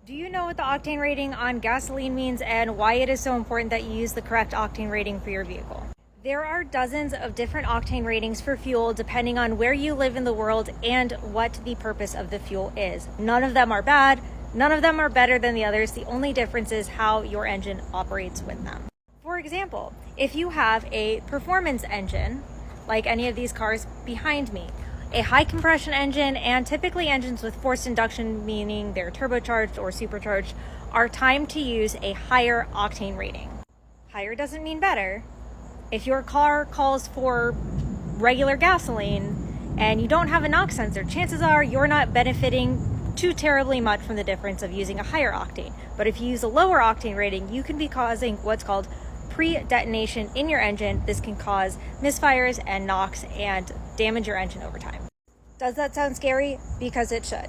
Do you know what the octane rating on gasoline means and why it is so important that you use the correct octane rating for your vehicle? There are dozens of different octane ratings for fuel depending on where you live in the world and what the purpose of the fuel is. None of them are bad, none of them are better than the others. The only difference is how your engine operates with them. For example, if you have a performance engine, like any of these cars behind me, a high compression engine, and typically engines with forced induction, meaning they're turbocharged or supercharged, are timed to use a higher octane rating. Higher doesn't mean better. If your car calls for regular gasoline and you don't have a NOx sensor, chances are you're not benefiting too terribly much from the difference of using a higher octane. But if you use a lower octane rating, you can be causing what's called pre-detonation in your engine. This can cause misfires and NOx and damage your engine over time. Does that sound scary? Because it should.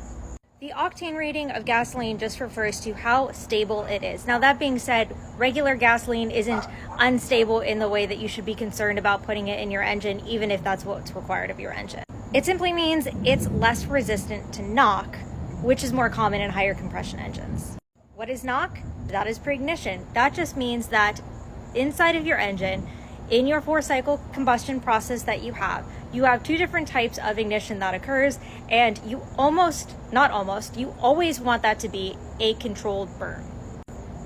The octane rating of gasoline just refers to how stable it is. Now, that being said, regular gasoline isn't unstable in the way that you should be concerned about putting it in your engine, even if that's what's required of your engine. It simply means it's less resistant to knock, which is more common in higher compression engines. What is knock? That is pre-ignition. That just means that inside of your engine, in your 4-cycle combustion process that you have two different types of ignition that occurs, and you always want that to be a controlled burn,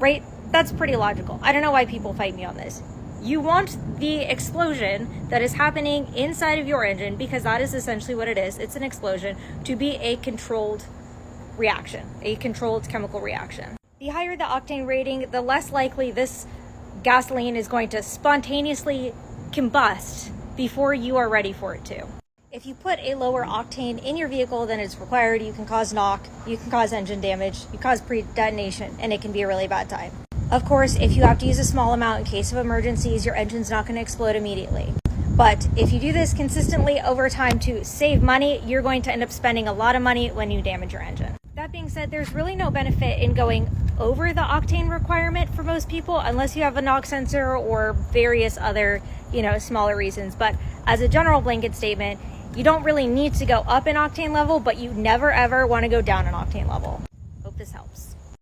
right? That's pretty logical. I don't know why people fight me on this. You want the explosion that is happening inside of your engine, because that is essentially what it is. It's an explosion, to be a controlled reaction, a controlled chemical reaction. The higher the octane rating, the less likely this gasoline is going to spontaneously combust before you are ready for it to. If you put a lower octane in your vehicle than is required, you can cause knock, you can cause engine damage, you cause pre-detonation, and it can be a really bad time. Of course, if you have to use a small amount in case of emergencies, your engine's not going to explode immediately. But if you do this consistently over time to save money, you're going to end up spending a lot of money when you damage your engine. That being said, there's really no benefit in going over the octane requirement for most people, unless you have a NOx sensor or various other, smaller reasons. But as a general blanket statement, you don't really need to go up in octane level, but you never ever want to go down in octane level. Hope this helps.